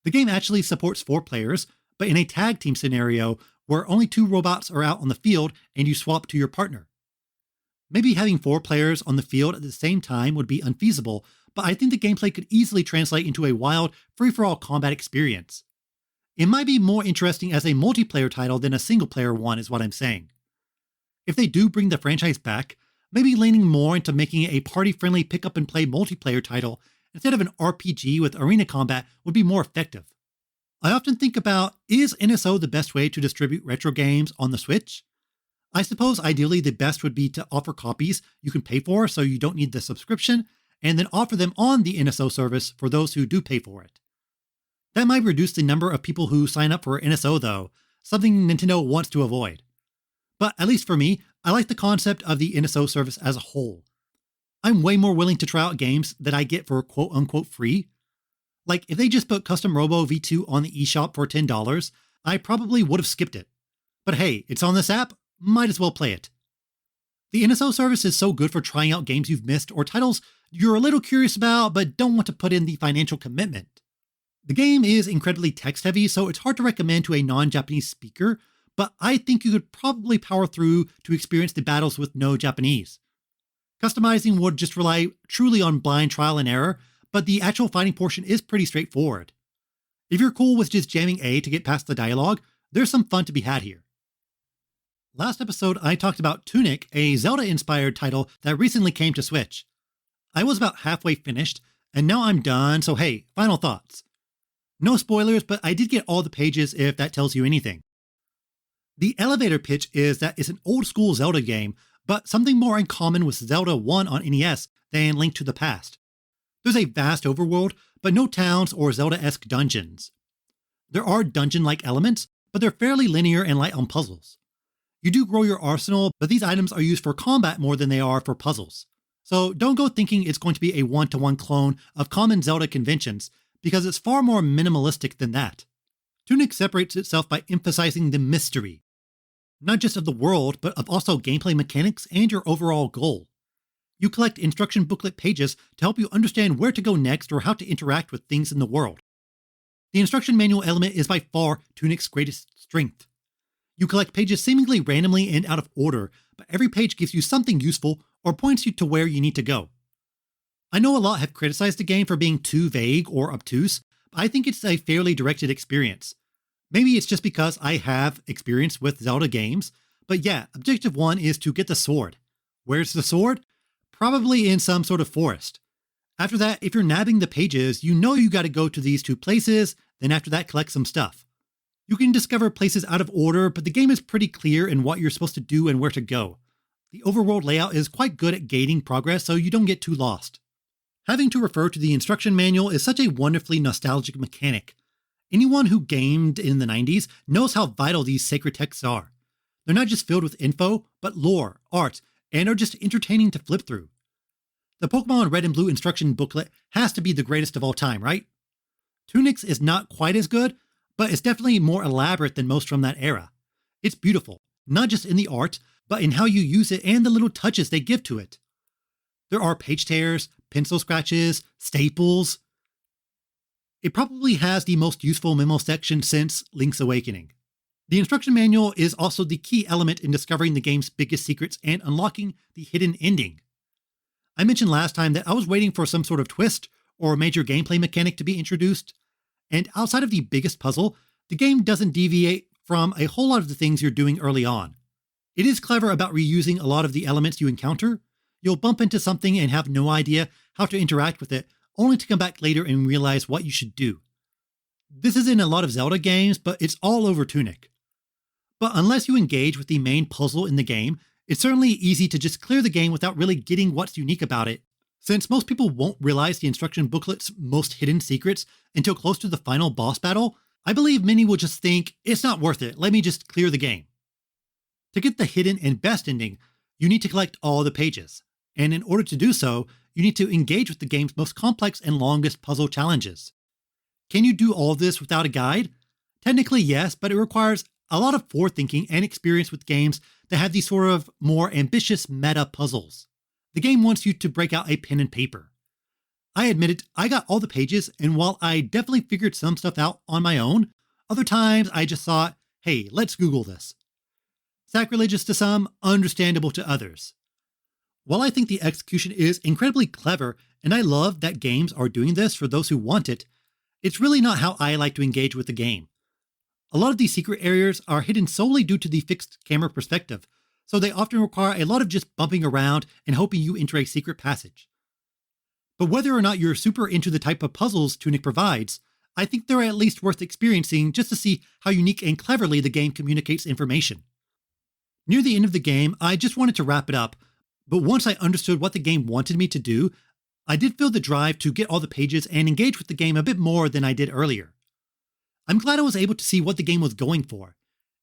The game actually supports 4 players, but in a tag team scenario where only 2 robots are out on the field and you swap to your partner. Maybe having 4 players on the field at the same time would be unfeasible, but I think the gameplay could easily translate into a wild, free-for-all combat experience. It might be more interesting as a multiplayer title than a single-player one is what I'm saying. If they do bring the franchise back, maybe leaning more into making it a party-friendly pick-up-and-play multiplayer title instead of an RPG with arena combat would be more effective. I often think about, is NSO the best way to distribute retro games on the Switch? I suppose ideally the best would be to offer copies you can pay for so you don't need the subscription, and then offer them on the NSO service for those who do pay for it. That might reduce the number of people who sign up for NSO though, something Nintendo wants to avoid. But at least for me, I like the concept of the NSO service as a whole. I'm way more willing to try out games that I get for quote-unquote free. Like, if they just put Custom Robo V2 on the eShop for $10, I probably would have skipped it. But hey, it's on this app, might as well play it. The NSO service is so good for trying out games you've missed or titles you're a little curious about but don't want to put in the financial commitment. The game is incredibly text-heavy, so it's hard to recommend to a non-Japanese speaker, but I think you could probably power through to experience the battles with no Japanese. Customizing would just rely truly on blind trial and error, but the actual fighting portion is pretty straightforward. If you're cool with just jamming A to get past the dialogue, there's some fun to be had here. Last episode, I talked about Tunic, a Zelda-inspired title that recently came to Switch. I was about halfway finished, and now I'm done, so hey, final thoughts. No spoilers, but I did get all the pages if that tells you anything. The elevator pitch is that it's an old-school Zelda game, but something more in common with Zelda 1 on NES than Link to the Past. There's a vast overworld, but no towns or Zelda-esque dungeons. There are dungeon-like elements, but they're fairly linear and light on puzzles. You do grow your arsenal, but these items are used for combat more than they are for puzzles. So don't go thinking it's going to be a one-to-one clone of common Zelda conventions, because it's far more minimalistic than that. Tunic separates itself by emphasizing the mystery, not just of the world, but of also gameplay mechanics and your overall goal. You collect instruction booklet pages to help you understand where to go next or how to interact with things in the world. The instruction manual element is by far Tunic's greatest strength. You collect pages seemingly randomly and out of order, but every page gives you something useful or points you to where you need to go. I know a lot have criticized the game for being too vague or obtuse, but I think it's a fairly directed experience. Maybe it's just because I have experience with Zelda games, but yeah, Objective 1 is to get the sword. Where's the sword? Probably in some sort of forest. After that, if you're nabbing the pages, you know you gotta go to these two places, then after that collect some stuff. You can discover places out of order, but the game is pretty clear in what you're supposed to do and where to go. The overworld layout is quite good at gating progress so you don't get too lost. Having to refer to the instruction manual is such a wonderfully nostalgic mechanic. Anyone who gamed in the 90s knows how vital these sacred texts are. They're not just filled with info, but lore, art, and are just entertaining to flip through. The Pokemon Red and Blue instruction booklet has to be the greatest of all time, right? Tunic's is not quite as good, but it's definitely more elaborate than most from that era. It's beautiful, not just in the art, but in how you use it and the little touches they give to it. There are page tears, pencil scratches, staples. It probably has the most useful memo section since Link's Awakening. The instruction manual is also the key element in discovering the game's biggest secrets and unlocking the hidden ending. I mentioned last time that I was waiting for some sort of twist or major gameplay mechanic to be introduced, and outside of the biggest puzzle, the game doesn't deviate from a whole lot of the things you're doing early on. It is clever about reusing a lot of the elements you encounter. You'll bump into something and have no idea how to interact with it, only to come back later and realize what you should do. This is in a lot of Zelda games, but it's all over Tunic. But unless you engage with the main puzzle in the game, it's certainly easy to just clear the game without really getting what's unique about it. Since most people won't realize the instruction booklet's most hidden secrets until close to the final boss battle, I believe many will just think, it's not worth it, let me just clear the game. To get the hidden and best ending, you need to collect all the pages. And in order to do so, you need to engage with the game's most complex and longest puzzle challenges. Can you do all of this without a guide? Technically yes, but it requires a lot of forethinking and experience with games that have these sort of more ambitious meta puzzles. The game wants you to break out a pen and paper. I admit it, I got all the pages, and while I definitely figured some stuff out on my own, other times I just thought, hey, let's Google this. Sacrilegious to some, understandable to others. While I think the execution is incredibly clever, and I love that games are doing this for those who want it, it's really not how I like to engage with the game. A lot of these secret areas are hidden solely due to the fixed camera perspective, so they often require a lot of just bumping around and hoping you enter a secret passage. But whether or not you're super into the type of puzzles Tunic provides, I think they're at least worth experiencing just to see how unique and cleverly the game communicates information. Near the end of the game, I just wanted to wrap it up, but once I understood what the game wanted me to do, I did feel the drive to get all the pages and engage with the game a bit more than I did earlier. I'm glad I was able to see what the game was going for,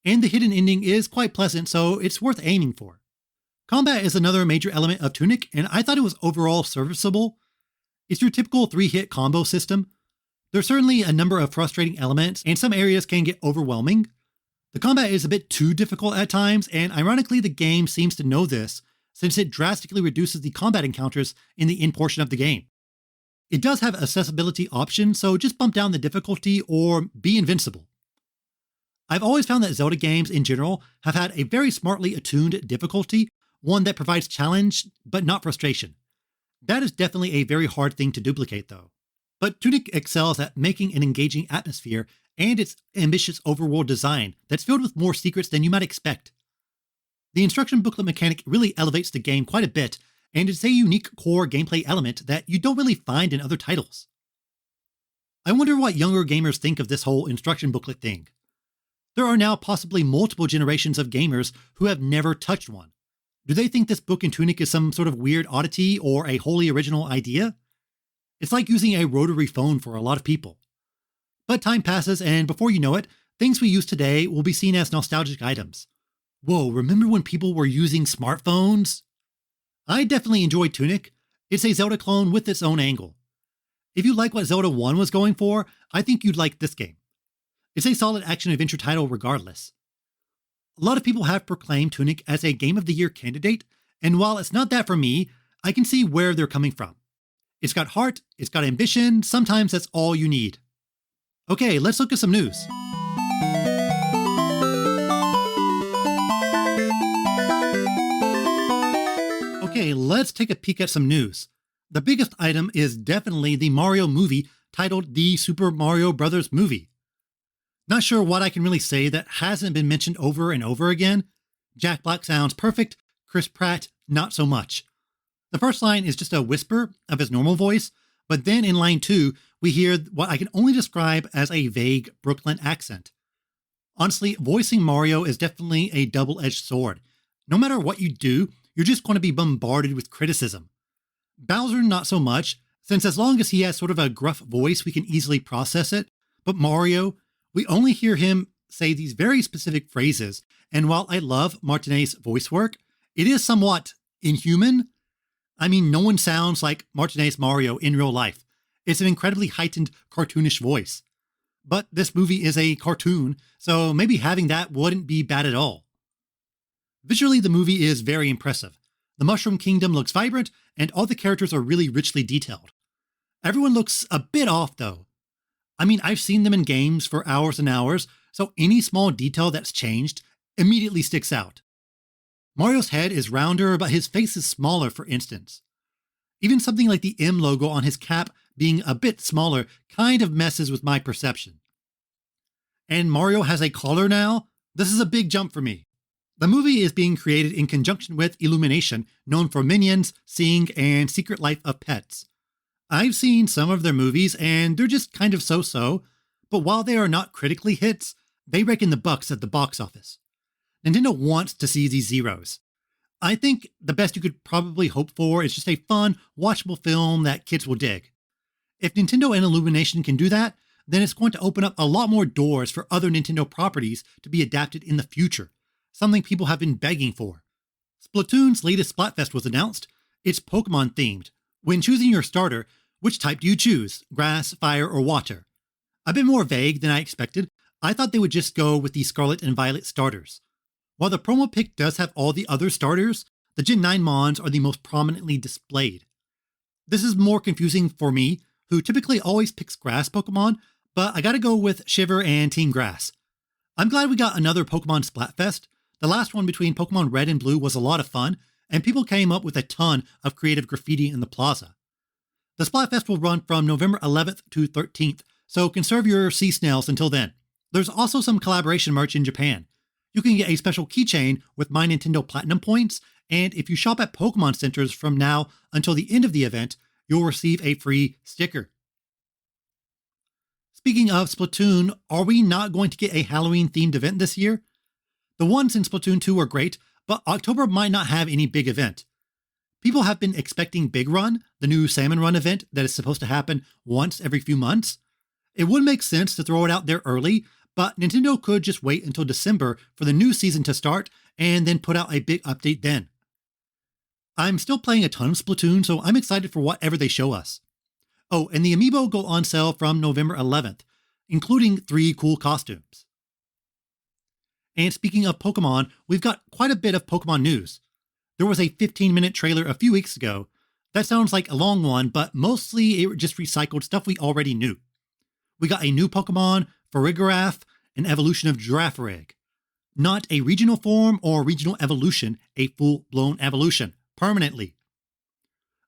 and the hidden ending is quite pleasant, so it's worth aiming for. Combat is another major element of Tunic, and I thought it was overall serviceable. It's your typical 3-hit combo system. There's certainly a number of frustrating elements, and some areas can get overwhelming. The combat is a bit too difficult at times, and ironically the game seems to know this, since it drastically reduces the combat encounters in the end portion of the game. It does have accessibility options, so just bump down the difficulty or be invincible. I've always found that Zelda games in general have had a very smartly attuned difficulty, one that provides challenge but not frustration. That is definitely a very hard thing to duplicate though. But Tunic excels at making an engaging atmosphere and its ambitious overworld design that's filled with more secrets than you might expect. The instruction booklet mechanic really elevates the game quite a bit, and it's a unique core gameplay element that you don't really find in other titles. I wonder what younger gamers think of this whole instruction booklet thing. There are now possibly multiple generations of gamers who have never touched one. Do they think this book in Tunic is some sort of weird oddity or a wholly original idea? It's like using a rotary phone for a lot of people. But time passes, and before you know it, things we use today will be seen as nostalgic items. Whoa, remember when people were using smartphones? I definitely enjoyed Tunic. It's a Zelda clone with its own angle. If you like what Zelda 1 was going for, I think you'd like this game. It's a solid action-adventure title regardless. A lot of people have proclaimed Tunic as a Game of the Year candidate, and while it's not that for me, I can see where they're coming from. It's got heart, it's got ambition, sometimes that's all you need. Okay, let's look at some news. Okay, let's take a peek at some news. The biggest item is definitely the Mario movie titled The Super Mario Bros. Movie. Not sure what I can really say that hasn't been mentioned over and over again. Jack Black sounds perfect, Chris Pratt not so much. The first line is just a whisper of his normal voice, but then in line 2, we hear what I can only describe as a vague Brooklyn accent. Honestly, voicing Mario is definitely a double-edged sword. No matter what you do, you're just going to be bombarded with criticism. Bowser not so much, since as long as he has sort of a gruff voice, we can easily process it. But Mario, we only hear him say these very specific phrases, and while I love Martinet's voice work, it is somewhat inhuman. I mean, no one sounds like Martinet's Mario in real life. It's an incredibly heightened, cartoonish voice. But this movie is a cartoon, so maybe having that wouldn't be bad at all. Visually, the movie is very impressive. The Mushroom Kingdom looks vibrant, and all the characters are really richly detailed. Everyone looks a bit off, though. I mean, I've seen them in games for hours and hours, so any small detail that's changed immediately sticks out. Mario's head is rounder, but his face is smaller, for instance. Even something like the M logo on his cap being a bit smaller kind of messes with my perception. And Mario has a collar now? This is a big jump for me. The movie is being created in conjunction with Illumination, known for Minions, Sing, and Secret Life of Pets. I've seen some of their movies, and they're just kind of so-so, but while they are not critically hits, they rake in the bucks at the box office. Nintendo wants to see these zeros. I think the best you could probably hope for is just a fun, watchable film that kids will dig. If Nintendo and Illumination can do that, then it's going to open up a lot more doors for other Nintendo properties to be adapted in the future, something people have been begging for. Splatoon's latest Splatfest was announced. It's Pokemon themed. When choosing your starter, which type do you choose? Grass, fire, or water? A bit more vague than I expected. I thought they would just go with the Scarlet and Violet starters. While the promo pic does have all the other starters, the Gen 9 Mons are the most prominently displayed. This is more confusing for me, who typically always picks grass Pokemon, but I gotta go with Shiver and Team Grass. I'm glad we got another Pokemon Splatfest. The last one between Pokemon Red and Blue was a lot of fun, and people came up with a ton of creative graffiti in the plaza. The Splatfest will run from November 11th to 13th, so conserve your sea snails until then. There's also some collaboration merch in Japan. You can get a special keychain with My Nintendo Platinum points, and if you shop at Pokemon Centers from now until the end of the event, you'll receive a free sticker. Speaking of Splatoon, are we not going to get a Halloween-themed event this year? The ones in Splatoon 2 are great, but October might not have any big event. People have been expecting Big Run, the new Salmon Run event that is supposed to happen once every few months. It would make sense to throw it out there early, but Nintendo could just wait until December for the new season to start and then put out a big update then. I'm still playing a ton of Splatoon, so I'm excited for whatever they show us. Oh, and the amiibo go on sale from November 11th, including 3 cool costumes. And speaking of Pokemon, we've got quite a bit of Pokemon news. There was a 15-minute trailer a few weeks ago. That sounds like a long one, but mostly it just recycled stuff we already knew. We got a new Pokemon, Farigiraf, an evolution of Girafarig. Not a regional form or regional evolution, a full-blown evolution, permanently.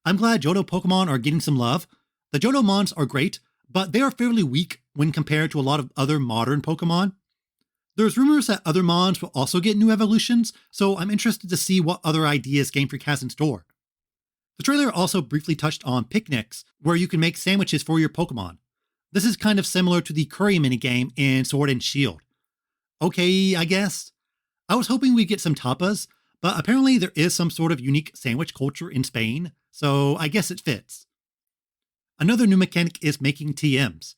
I'm glad Johto Pokemon are getting some love. The Johto mons are great, but they are fairly weak when compared to a lot of other modern Pokemon. There's rumors that other mons will also get new evolutions, so I'm interested to see what other ideas Game Freak has in store. The trailer also briefly touched on picnics, where you can make sandwiches for your Pokemon. This is kind of similar to the curry minigame in Sword and Shield. Okay, I guess. I was hoping we'd get some tapas, but apparently there is some sort of unique sandwich culture in Spain, so I guess it fits. Another new mechanic is making TMs.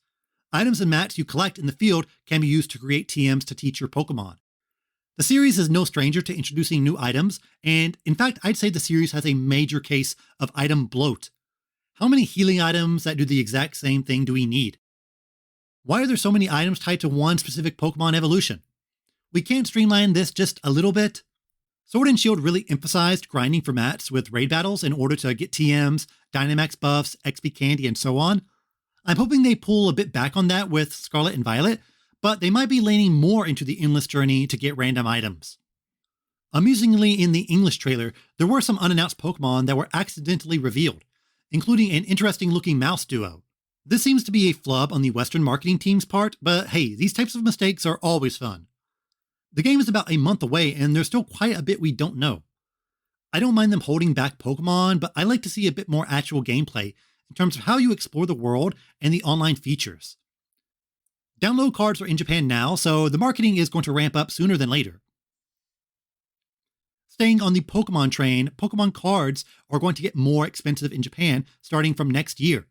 Items and mats you collect in the field can be used to create TMs to teach your Pokemon. The series is no stranger to introducing new items, and in fact, I'd say the series has a major case of item bloat. How many healing items that do the exact same thing do we need? Why are there so many items tied to one specific Pokemon evolution? We can't streamline this just a little bit? Sword and Shield really emphasized grinding for mats with raid battles in order to get TMs, Dynamax buffs, XP candy, and so on. I'm hoping they pull a bit back on that with Scarlet and Violet, but they might be leaning more into the endless journey to get random items. Amusingly, in the English trailer, there were some unannounced Pokemon that were accidentally revealed, including an interesting-looking mouse duo. This seems to be a flub on the Western marketing team's part, but hey, these types of mistakes are always fun. The game is about a month away, and there's still quite a bit we don't know. I don't mind them holding back Pokemon, but I like to see a bit more actual gameplay in terms of how you explore the world and the online features. Download cards are in Japan now, so the marketing is going to ramp up sooner than later. Staying on the Pokemon train, Pokemon cards are going to get more expensive in Japan starting from next year.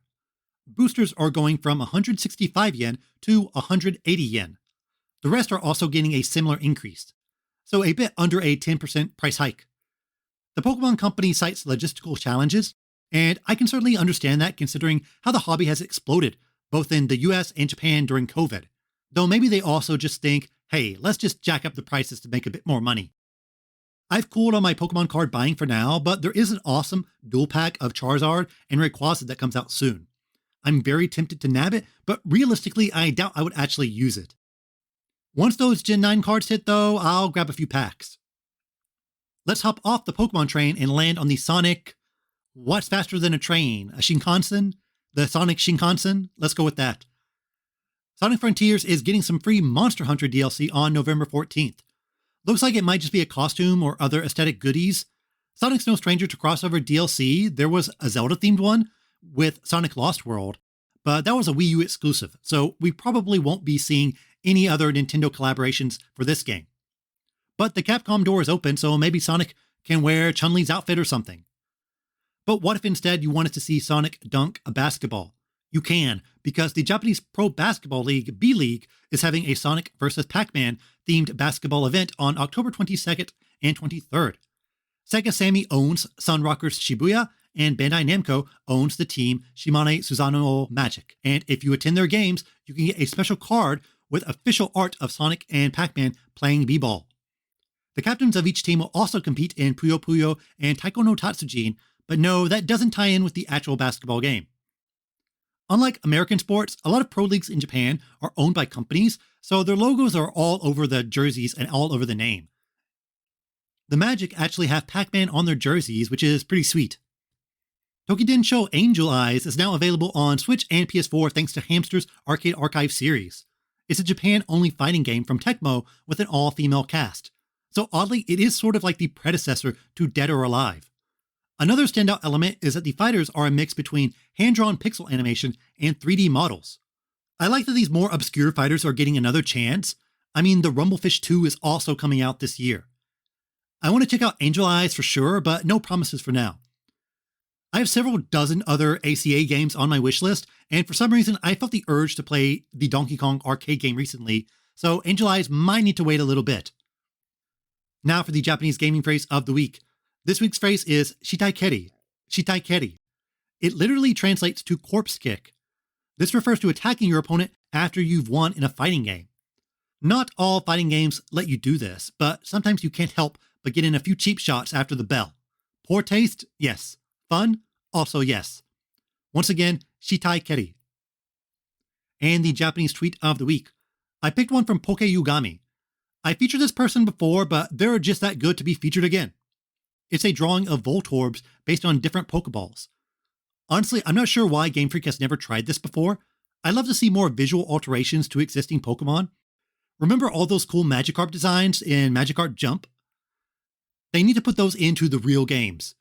Boosters are going from 165 yen to 180 yen. The rest are also getting a similar increase, so a bit under a 10% price hike. The Pokemon Company cites logistical challenges, and I can certainly understand that considering how the hobby has exploded, both in the US and Japan during COVID. Though maybe they also just think, hey, let's just jack up the prices to make a bit more money. I've cooled on my Pokemon card buying for now, but there is an awesome dual pack of Charizard and Rayquaza that comes out soon. I'm very tempted to nab it, but realistically, I doubt I would actually use it. Once those Gen 9 cards hit though, I'll grab a few packs. Let's hop off the Pokemon train and land on the Sonic... What's faster than a train? A Shinkansen? The Sonic Shinkansen? Let's go with that. Sonic Frontiers is getting some free Monster Hunter DLC on November 14th. Looks like it might just be a costume or other aesthetic goodies. Sonic's no stranger to crossover DLC. There was a Zelda-themed one with Sonic Lost World, but that was a Wii U exclusive, so we probably won't be seeing any other Nintendo collaborations for this game. But the Capcom door is open, so maybe Sonic can wear Chun-Li's outfit or something. But what if instead you wanted to see Sonic dunk a basketball? You can, because the Japanese Pro Basketball League, B-League, is having a Sonic vs. Pac-Man themed basketball event on October 22nd and 23rd. Sega Sammy owns Sun Rockers Shibuya, and Bandai Namco owns the team Shimane Suzano Magic. And if you attend their games, you can get a special card with official art of Sonic and Pac-Man playing b-ball. The captains of each team will also compete in Puyo Puyo and Taiko no Tatsujin, but no, that doesn't tie in with the actual basketball game. Unlike American sports, a lot of pro leagues in Japan are owned by companies, so their logos are all over the jerseys and all over the name. The Magic actually have Pac-Man on their jerseys, which is pretty sweet. Tokidensho Angel Eyes is now available on Switch and PS4 thanks to Hamster's Arcade Archive series. It's a Japan-only fighting game from Tecmo with an all-female cast. So oddly, it is sort of like the predecessor to Dead or Alive. Another standout element is that the fighters are a mix between hand-drawn pixel animation and 3D models. I like that these more obscure fighters are getting another chance. I mean, the Rumblefish 2 is also coming out this year. I want to check out Angel Eyes for sure, but no promises for now. I have several dozen other ACA games on my wishlist, and for some reason I felt the urge to play the Donkey Kong arcade game recently, so Angel Eyes might need to wait a little bit. Now for the Japanese gaming phrase of the week. This week's phrase is shitai keri. Shitai keri. It literally translates to corpse kick. This refers to attacking your opponent after you've won in a fighting game. Not all fighting games let you do this, but sometimes you can't help but get in a few cheap shots after the bell. Poor taste? Yes. Fun? Also yes. Once again, shitai keri. And the Japanese tweet of the week. I picked one from Pokeyugami. I featured this person before, but they're just that good to be featured again. It's a drawing of Voltorbs based on different Pokeballs. Honestly, I'm not sure why Game Freak has never tried this before. I'd love to see more visual alterations to existing Pokemon. Remember all those cool Magikarp designs in Magikarp Jump? They need to put those into the real games.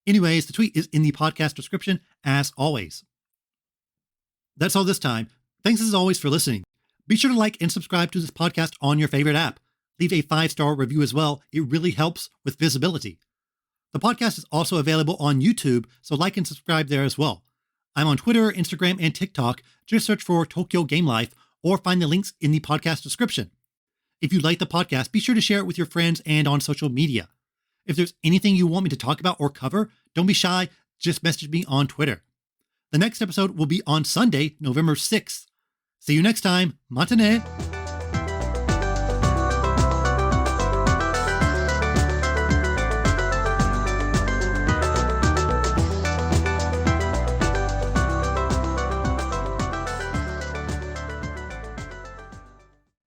Anyways, the tweet is in the podcast description, as always. That's all this time. Thanks as always for listening. Be sure to like and subscribe to this podcast on your favorite app. Leave a 5-star review as well. It really helps with visibility. The podcast is also available on YouTube, so like and subscribe there as well. I'm on Twitter, Instagram, and TikTok. Just search for Tokyo Game Life or find the links in the podcast description. If you like the podcast, be sure to share it with your friends and on social media. If there's anything you want me to talk about or cover, don't be shy, just message me on Twitter. The next episode will be on Sunday, November 6th. See you next time. Mata ne!